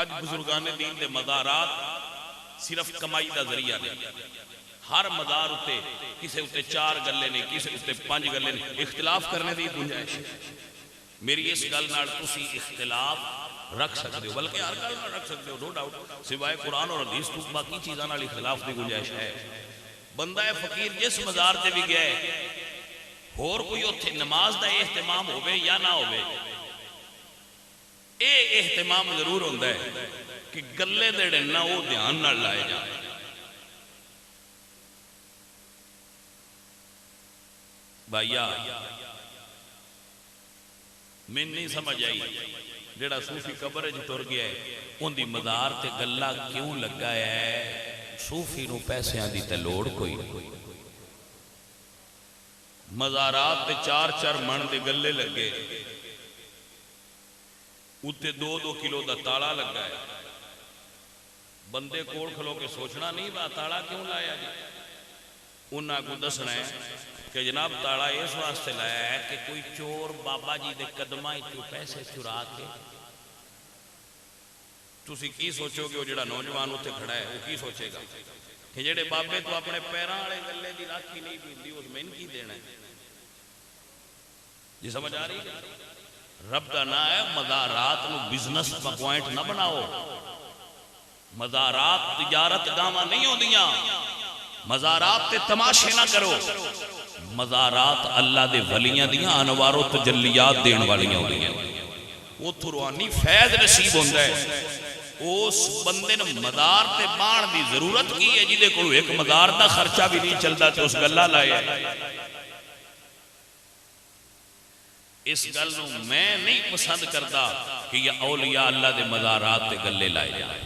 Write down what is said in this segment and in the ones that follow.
अज बुजुर्गान दीन दे मज़ारात सिर्फ कमाई का जरिया ने। हर मज़ार उत्ते किसी उत्ते 4 गल्ले ने, किसी उत्ते 5 गल्ले ने, इख्तिलाफ करने की गुंजाइश है। मेरी इस गल नाल तुसी इख्तिलाफ रख सकते हो, बल्कि हर गल रख सकते हो, नो डाउट, सिवाय कुरान और हदीस तो बाकी चीज़ों नाल इख्तिलाफ की गुंजाइश है। बंदा है फकीर जिस मज़ार से भी गया, होर कोई उत्थे नमाज का एहतमाम होवे या ना होवे, ये एहतमाम जरूर होता है कि गले दे ना वो ध्यान नाल लाए जाए। भाईया मैनू नहीं समझ आई, जेड़ा सूफी कबर च तुर गया है उनकी मज़ार ते गल्ला क्यों लगा है? सूफी नूं पैसों की तो लोड़ कोई नहीं। मज़ारात ते 4-4 मन के गले लगे, उत्ते 2-2 किलो का ताला लगा है। बंदे कोल खलो के सोचना नहीं बा ताला क्यों लाया जी? उन्होंने को दसना है कि जनाब ताला इस वास्ते लाया है कि कोई चोर बाबा जी के कदमां चों पैसे चुरा के। तुसी की सोचोगे वो जिहड़ा नौजवान उत्थे खड़ा है वो की सोचेगा कि जेड़े बाबे तो अपने पैरों वाले गले की राखी नहीं पींदी उस मैन की देना है? जी समझ आ रही है? रब का ना है मज़ारात नूं बिजनेस का पॉइंट ना बनाओ। मज़ारात तिजारत गावां नहीं होंदियां, मज़ारात ते तमाशे ना करो। मज़ारात अल्लाह दे वलियां दियां अनवारो तजल्लियात देण वालियां होंदियां, उत्थों रूहानी फैज़ नसीब होंदा है। उस बंदे ने मज़ार ते बाण की जरूरत की है जिहदे कोल एक मज़ार का खर्चा भी नहीं चलता तो उस गल्ला लाया। इस गल नूं मैं नहीं पसंद करता कि यह औलिया अल्लाह दे मज़ारात ते गल्ले लाए जाए।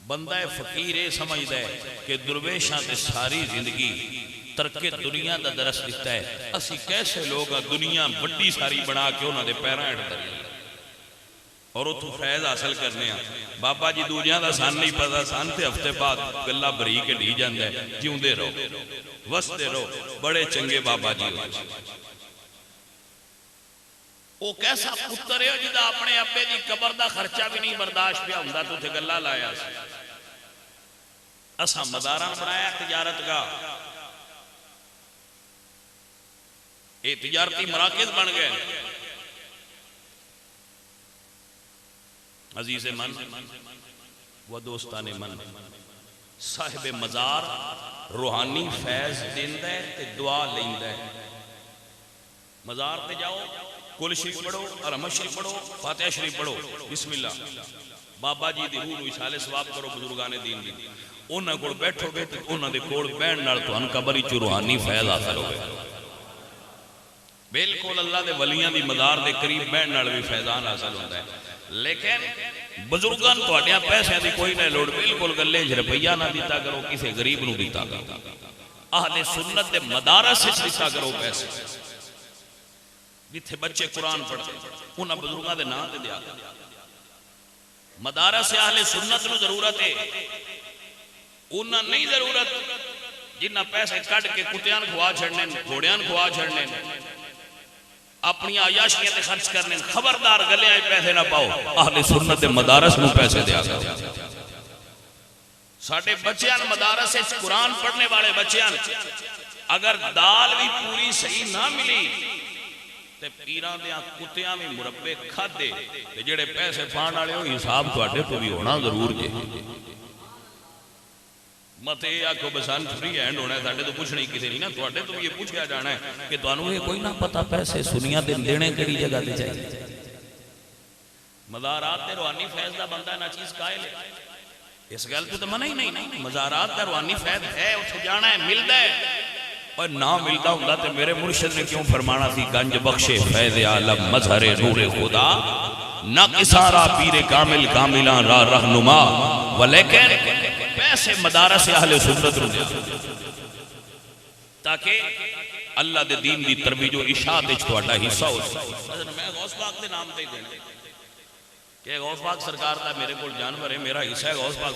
बंदा है फकीर ये समझदा है कि दुर्वेशां ते सारी जिंदगी तरके दुनिया का दरस दिता है। असी कैसे लोग दुनिया बड़ी सारी बना के उन्होंने पैरों हेठ धरी और उतों फैज़ हासिल करने। बाबा जी दूजियां का सन नहीं पता, सन ते हफ्ते बाद गल्ला बरी के ढी जाता है। जिउंदे रहो, वसते रहो, बड़े चंगे बाबा जी हो। वो कैसा पुत्र है जिदा अपने अब्बे की कबर का खर्चा भी नहीं बर्दाश्त पिया हुंदा तो उत्थे गल्ला लाया। असा मज़ारा बनाया तिजारत का, ये तिजारती मराकज़ बन गए। अजीज़े मन व दोस्ताने मन, साहिब मज़ार रूहानी फैज़ देंदा है ते दुआ लैंदा है। मज़ार ते जाओ, कुल शरीफ पढ़ो, रहमत शरीफ पढ़ो, फातिहा शरीफ पढ़ो, बिस्मिल्लाह, बाबा जी दी रूह नूं इशाले सवाब करो। बुजुर्गाने दीन दी उन्हां कोल बैठोगे तो उन्हां दे कोल बैठण नाल तुहानूं कबर विच रूहानी फैज़ हासिल होवेगा। बिल्कुल अल्लाह दे वलियां दी मज़ार दे करीब बैठण नाल भी फैज़ान हासिल होंदा है। लेकिन बुजुर्गां नूं तुहाडियां पैसिਆਂ दी कोई ना लोड़, बिल्कुल गल्ले च रुपया ना दिता करो, किसी गरीब नूं दिता करो। अहले सुन्नत दे मदारस विच दिता करो पैसे। जिथे बच्चे कुरान पढ़ते उन्होंने बुजुर्गों के नाम से दिया। मदारस अहले सुन्नत नूं जरूरत है, उन्हें नहीं जरूरत जिन्ना पैसे कढ़ के कुत्तियां खुआ छड़ने, घोड़ियां खुआ छड़ने, अपनी आयाशियां ते खर्च करने। खबरदार गलियां पैसे ना पाओ, अहले सुन्नत दे मदारस नूं पैसे दिया करो। साडे बच्चियां मदारस विच कुरान पढ़ने वाले बच्चियां अगर दाल भी पूरी सही ना मिली ते पीरां दे कुत्तियां भी मुरब्बे खादे ते जेड़े पैसे पाण वाले हो हिसाब तुहाडे तो भी होना जरूर जे। मत ये आखो बसान फ्री हैंड होना है, साडे तो पुछना ही किसी नहीं ना, तुहाडे तो भी ये पूछया जाना है कि तुहानूं ये कोई ना पता पैसे सुनिया दे देने किहड़ी जगह ते चाहिए। मज़ारात ते रूहानी फैज़ दा बंदा ना चीज कायल है, इस गल तो मना ही नहीं ना। मज़ारात दा रूहानी फैज़ है, उत्थे जाना है, मिलदा है। और ना मिलता हुंदा ते मेरे मुर्शिद ने क्यों फरमाना सी गंज बख्शे फैज़ आलम मजहरे नूरे खुदा ना किसारा पीरे कामिल कामिला रा रहनुमा। वलेकिन पैसे मदारस अहले सुन्नत नूं दे ताकि अल्लाह दे दीन दी तरबीज और इशाअत विच तुहाडा हिस्सा हो। मैं गौस पाक दे नाम ते देना कि गौस पाक सरकार का मेरे को जानवर है, मेरा हिस्सा है गौस पाक।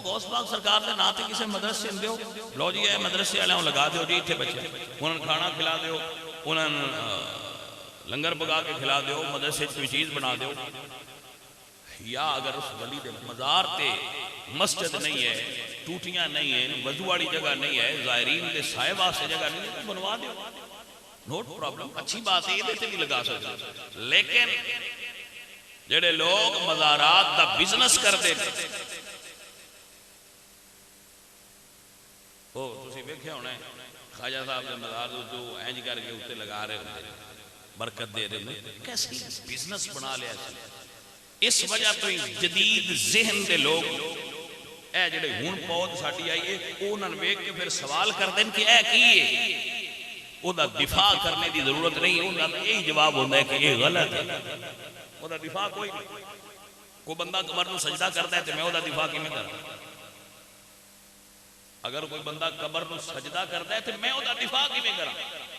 गौस पाक सरकार के ना तो किसी मदरसे दो, लो जी है मदरसे वाले लगा दो जी, इतने बच्चे उन्होंने खाना खिला दो, उन्होंने लंगर पका के खिला दो, मदरसे कोई चीज़ बना दो। या अगर उस वली दे मज़ार ते मस्जिद नहीं है, टूटियां नहीं है, वजू वाली जगह नहीं है, ज़ायरीन के साए वास्ते जगह नहीं है, तो बनवा दो, नोट प्रॉब्लम, अच्छी बात है, ये भी लगा सकते। लेकिन जेडे लोग मज़ारात का बिजनेस करते वेख्या होना ख्वाजा साहब के मज़ार जो इंज करके उत्ते लगा रहे होंगे, बरकत दे रहे होंगे, कैसी बिजनेस बना लिया। इस वजह तो ही जदीद ज़हन के लोग ए जेडे हुण पौध साडी आई है उन्होंने वेख के फिर सवाल करते हैं कि ए की है, ओदा दिफा करने की जरूरत नहीं, उन्होंने यही जवाब होता है कि ये गलत है, ओदा दिफा कोई नहीं। कोई बंदा कबर नूं सजदा करता है तो मैं ओदा दिफा किवें करां? अगर कोई बंदा कबर नूं सजदा करता है तो मैं ओदा दिफा किवें करां?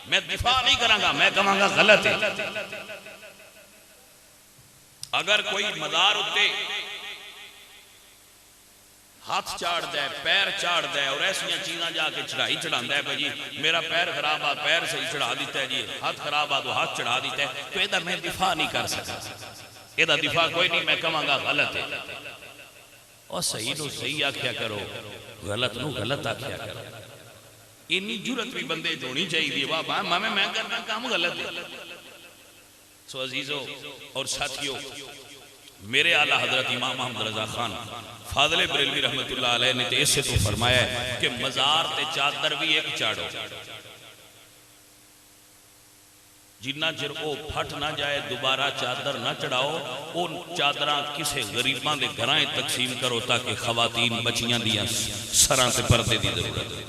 मैं दिफा नहीं करांगा, मैं कहांगा गलत है। अगर कोई मज़ार उत्ते हाथ चाड़ दे, पैर चाड़ दे और ऐसा चीज़ा जाके चढ़ाई चढ़ाता है, भाई जी मेरा पैर खराब आ, पैर सही चढ़ा दिता है जी, हाथ खराब आ तो हाथ चढ़ा दिता है, तो यदा मैं दिफा नहीं कर सकता, यदा दिफा कोई नहीं, मैं कहांगा गलत है। और सही नो सही आख्या करो, गलत नो गलत आख्या करो। इन्नी जुरत भी बंदे होनी चाहिए, वाह मामे मैं करना काम गलत है। सो अजीजों और साथियों, मेरे आला हजरत इमाम अहमद रजा खान फादले बरेलवी रहमतुल्लाह अलैह ने तो इससे तो फरमाया है कि मज़ार ते चादर भी एक चाड़ो, जिन्ना चिर वो फट ना जाए दोबारा चादर ना चढ़ाओ। उन चादर किसी गरीबों के घरां तकसीम करो ताकि खवातीन बच्चियां दियां सरां ते पर्दे की जरूरत है।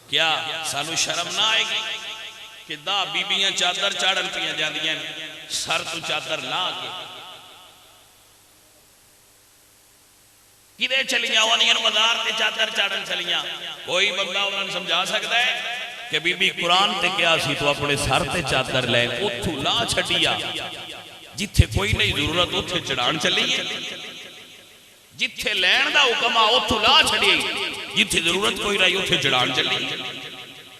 क्या सानू शर्म ना आएगी कि दा बीबियां चादर चाड़न पिया जांदियां सर तो चादर ला के किदे चलियां मज़ार ते चादर चाड़न चलियां? कोई बंदा उन्हें समझा सकता है कि बीबी कुरान ते क्या सी तो अपने सर ते चादर ले उथू ला छड़िया, जिथे कोई नहीं जरूरत उथे चढ़ान चली, जिथे लैन दा हुक्म आ उथू ला छड़ी, जिथे जरूरत कोई रही उथे चढ़ान चली।